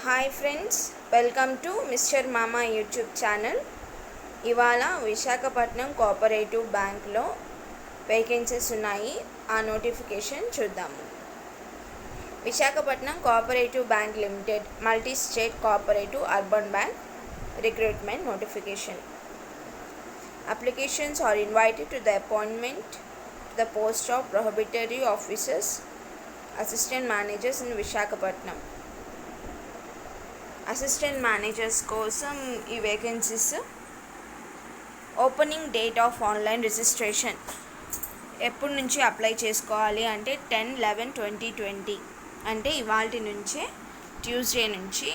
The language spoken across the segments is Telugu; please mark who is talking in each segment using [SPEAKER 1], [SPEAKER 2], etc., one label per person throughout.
[SPEAKER 1] Hi friends, welcome to mister మామా యూట్యూబ్ ఛానల్. ఇవాళ విశాఖపట్నం కోఆపరేటివ్ బ్యాంక్లో వేకెన్సీస్ ఉన్నాయి. ఆ నోటిఫికేషన్ చూద్దాము. Visakhapatnam cooperative bank limited multi state cooperative urban bank recruitment notification. Applications are invited to the appointment to the post of prohibitory officers, assistant managers in Visakhapatnam. Assistant managers కోసం ఈ vacancies. Opening date of online registration ఎప్పటి నుంచి అప్లై చేసుకోవాలి అంటే 10/11/2020 అంటే ఇవాళ నుంచే, ట్యూస్డే నుంచి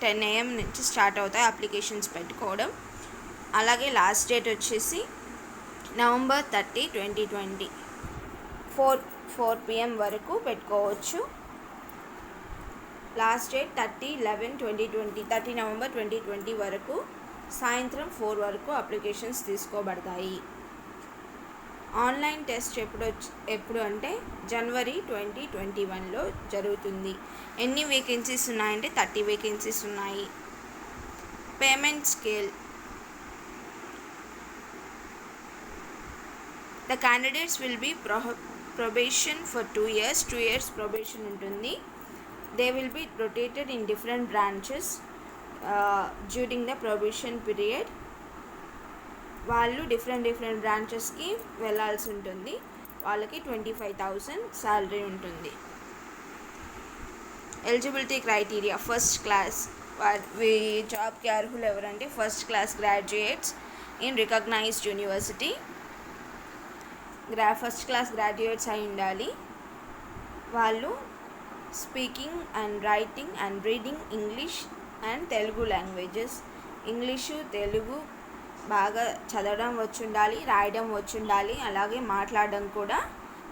[SPEAKER 1] 10 AM నుంచి స్టార్ట్ అవుతాయి అప్లికేషన్స్ పెట్టుకోవడం. అలాగే లాస్ట్ డేట్ వచ్చేసి November 30, 2020 4 PM వరకు పెట్టుకోవచ్చు. లాస్ట్ డేట్ 30/11/2020 30 November 2020 వరకు సాయంత్రం 4 వరకు అప్లికేషన్స్ తీసుకోబడతాయి. ఆన్లైన్ టెస్ట్ ఎప్పుడు అంటే January 2021లో జరుగుతుంది. ఎన్ని వేకెన్సీస్ ఉన్నాయంటే 30 వేకెన్సీస్ ఉన్నాయి. Payment scale. The candidates will be probation for 2 years. 2 years probation ఉంటుంది. They will be rotated in different branches during the probation period. వాళ్ళు డిఫరెంట్ బ్రాంచెస్కి వెళ్ళాల్సి ఉంటుంది. వాళ్ళకి 25,000 శాలరీ ఉంటుంది. Eligibility criteria. ఫస్ట్ క్లాస్ జాబ్కి అర్హులు ఎవరంటే first class graduates in recognized university. First class graduates అయి ఉండాలి. వాళ్ళు speaking and writing and reading English and Telugu languages. English Telugu బాగా చదవడం వచ్చి ఉండాలి, రాయడం వచ్చి ఉండాలి, అలాగే మాట్లాడడం కూడా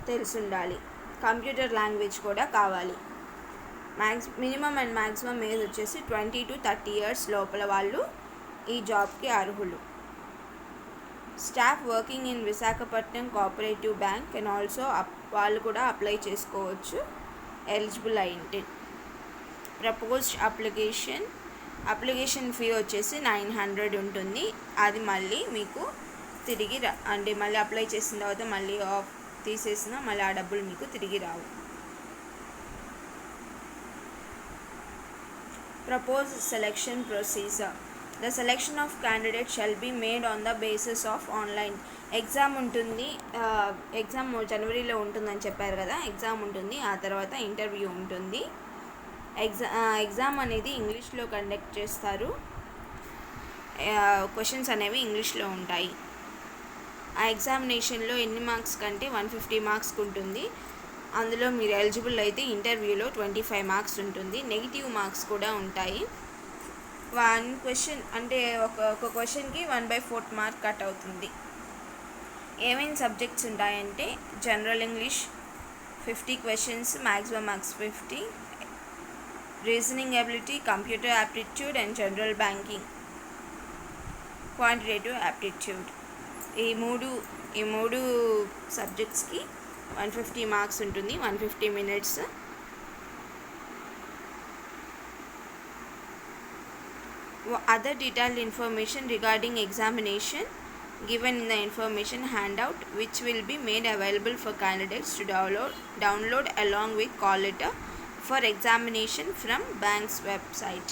[SPEAKER 1] తెలిసి ఉండాలి. కంప్యూటర్ లాంగ్వేజ్ కూడా కావాలి. మినిమం అండ్ మ్యాక్సిమం ఏజ్ వచ్చేసి 20 to 30 years లోపల వాళ్ళు ఈ జాబ్కి అర్హులు. Staff working in Visakhapatnam cooperative bank can also వాళ్ళు కూడా అప్లై చేసుకోవచ్చు ఎలిజిబుల్ అయింటే. ప్రపోజ్డ్ అప్లికేషన్ ఫీ వచ్చేసి 900 ఉంటుంది. అది మళ్ళీ మీకు తిరిగి అంటే మళ్ళీ అప్లై చేసిన తర్వాత మళ్ళీ ఆఫ్ తీసేసిన మళ్ళీ ఆ డబ్బులు మీకు తిరిగి రావు. Propose selection procedure. The selection of candidates shall be made on the basis of online. Exam ఉంటుంది. ఎగ్జామ్ జనవరిలో ఉంటుందని చెప్పారు కదా, ఎగ్జామ్ ఉంటుంది. ఆ తర్వాత ఇంటర్వ్యూ ఉంటుంది. ఎగ్జామ్ అనేది ఇంగ్లీష్లో కండక్ట్ చేస్తారు. క్వశ్చన్స్ అనేవి ఇంగ్లీష్లో ఉంటాయి. ఆ ఎగ్జామినేషన్లో ఎన్ని మార్క్స్ కంటే 150 మార్క్స్కి ఉంటుంది. అందులో మీరు ఎలిజిబుల్ అయితే ఇంటర్వ్యూలో 25 మార్క్స్ ఉంటుంది. నెగిటివ్ మార్క్స్ కూడా ఉంటాయి. 1 క్వశ్చన్ అంటే ఒక క్వశ్చన్కి 1/4 మార్క్ కట్ అవుతుంది. ఏమేమి సబ్జెక్ట్స్ ఉంటాయంటే general English 50 questions, maximum marks 50. Reasoning ability, computer aptitude and general banking, quantitative aptitude. ఈ మూడు సబ్జెక్ట్స్కి 150 మార్క్స్ ఉంటుంది. 150 minutes. Other detailed information regarding examination given in the information handout, which will be made available for candidates to download along with call letter for examination from bank's website.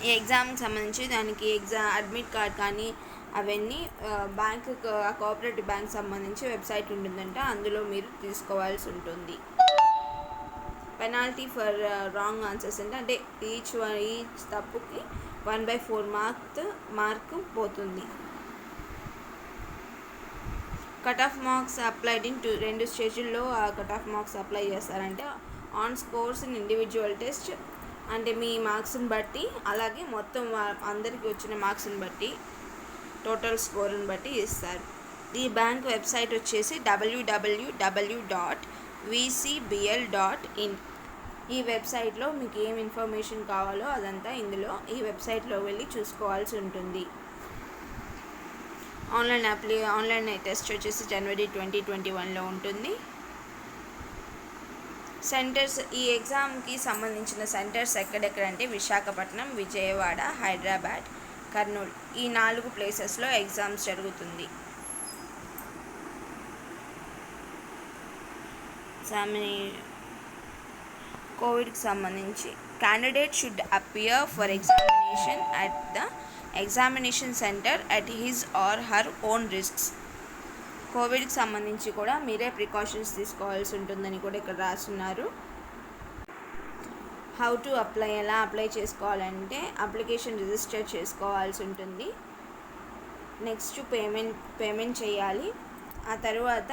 [SPEAKER 1] ఈ ఎగ్జామ్కి సంబంధించి దానికి అడ్మిట్ కార్డ్ కానీ అవన్నీ కోఆపరేటివ్ బ్యాంక్ సంబంధించి వెబ్సైట్ ఉంటుందంట, అందులో మీరు తీసుకోవాల్సి ఉంటుంది. పెనాల్టీ ఫర్ రాంగ్ ఆన్సర్స్ అంటే ఈచ్ తప్పుకి 1/4 మార్క్ పోతుంది. Cut off marks applied in 2 స్టేజ్ల్లో కట్ ఆఫ్ మార్క్స్ అప్లై చేస్తారంటే on scores in individual test అంటే మీ మార్క్స్ని బట్టి, అలాగే మొత్తం అందరికీ వచ్చిన మార్క్స్ని బట్టి, టోటల్ స్కోర్ని బట్టి ఇస్తారు. ఈ బ్యాంక్ వెబ్సైట్ వచ్చేసి www.vcbl.in. ఈ వెబ్సైట్లో మీకు ఏం ఇన్ఫర్మేషన్ కావాలో అదంతా ఈ వెబ్సైట్లో వెళ్ళి చూసుకోవాల్సి ఉంటుంది. ఆన్లైన్ టెస్ట్ వచ్చేసి January 2021లో ఉంటుంది. సెంటర్స్ ఈ ఎగ్జామ్కి సంబంధించిన సెంటర్స్ ఎక్కడెక్కడంటే విశాఖపట్నం, విజయవాడ, హైదరాబాద్, కర్నూలు ఈ 4 ప్లేసెస్లో ఎగ్జామ్స్ జరుగుతుంది. కోవిడ్కి సంబంధించి candidate should appear for examination at the examination centre at his or her own risks. కోవిడ్కి సంబంధించి కూడా మీరే ప్రికాషన్స్ తీసుకోవాల్సి ఉంటుందని కూడా ఇక్కడ రాస్తున్నారు. హౌ టు అప్లై, ఎలా అప్లై చేసుకోవాలంటే అప్లికేషన్ రిజిస్టర్ చేసుకోవాల్సి ఉంటుంది. నెక్స్ట్ పేమెంట్ చేయాలి. ఆ తర్వాత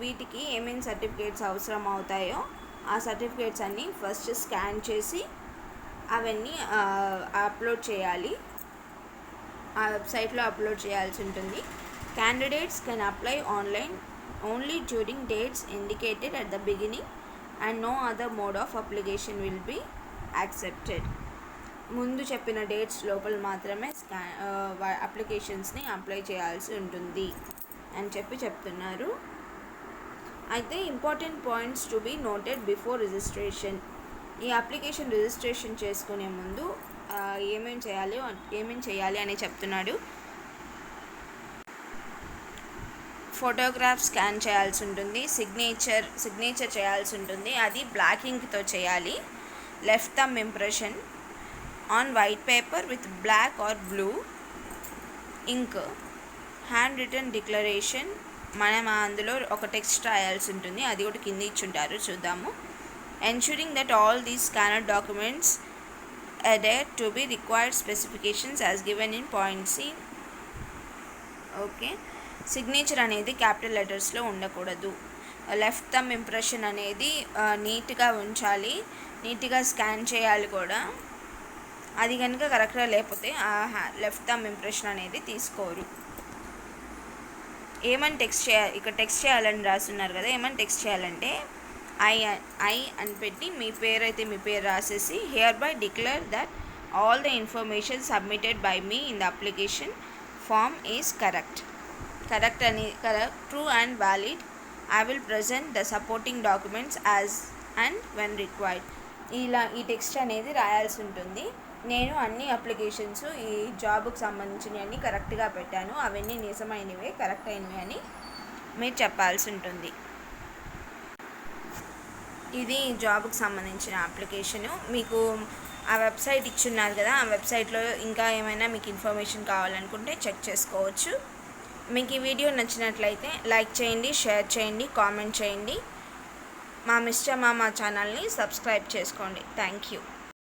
[SPEAKER 1] వీటికి ఏమేమి సర్టిఫికేట్స్ అవసరం అవుతాయో ఆ సర్టిఫికేట్స్ అన్నీ ఫస్ట్ స్కాన్ చేసి అవన్నీ అప్లోడ్ చేయాలి, ఆ వెబ్సైట్లో అప్లోడ్ చేయాల్సి ఉంటుంది. Candidates can apply online only during dates indicated at the beginning and no other mode of application will be accepted. ముందు చెప్పిన డేట్స్ లోపల మాత్రమే అప్లికేషన్స్ని అప్లై చేయాల్సి ఉంటుంది అని చెప్తున్నారు. అయితే important points to be noted before registration. ఈ అప్లికేషన్ రిజిస్ట్రేషన్ చేసుకునే ముందు ఏమేం చేయాలి అని చెప్తున్నాడు. ఫోటోగ్రాఫ్ స్కాన్ చేయాల్సి ఉంటుంది. సిగ్నేచర్ చేయాల్సి ఉంటుంది, అది బ్లాక్ ఇంక్తో చేయాలి. Left thumb impression on white paper with black or blue ink. Handwritten declaration, మనం అందులో ఒక టెక్స్ట్ రాయాల్సి ఉంటుంది, అది కూడా కింద ఇచ్చుంటారు, చూద్దాము. Ensuring that all these స్కానర్డ్ documents adhere to be required specifications as given in point C. Okay, signature అనేది క్యాపిటల్ లెటర్స్లో ఉండకూడదు. లెఫ్ట్ థంబ్ ఇంప్రెషన్ అనేది నీట్గా ఉంచాలి, నీట్గా స్కాన్ చేయాలి కూడా. అది కనుక కరెక్ట్గా లేకపోతే లెఫ్ట్ థంబ్ ఇంప్రెషన్ అనేది తీసుకోరు. ఏమని టెక్స్ట్ చేయాలి, ఇక్కడ టెక్స్ట్ చేయాలని రాస్తున్నారు కదా, ఏమని టెక్స్ట్ చేయాలంటే ఐ అని పెట్టి మీ పేరు రాసేసి hereby declare that all the information submitted by me in the application form is correct, true and valid. I will present the supporting documents as and when required. ఈ టెక్స్ట్ అనేది రాయాల్సి ఉంటుంది. నేను అన్ని అప్లికేషన్స్ ఈ జాబ్కి సంబంధించినవి అన్నీ కరెక్ట్గా పెట్టాను, అవన్నీ నిజమైనవే, కరెక్ట్ అయినవి అని మీరు చెప్పాల్సి ఉంటుంది. ఇది జాబ్కి సంబంధించిన అప్లికేషను. మీకు ఆ వెబ్సైట్ ఇచ్చున్నారు కదా, ఆ వెబ్సైట్లో ఇంకా ఏమైనా మీకు ఇన్ఫర్మేషన్ కావాలనుకుంటే చెక్ చేసుకోవచ్చు. మీకు ఈ వీడియో నచ్చినట్లయితే లైక్ చేయండి, షేర్ చేయండి, కామెంట్ చేయండి. మా ఛానల్ని సబ్స్క్రైబ్ చేసుకోండి. Thank you.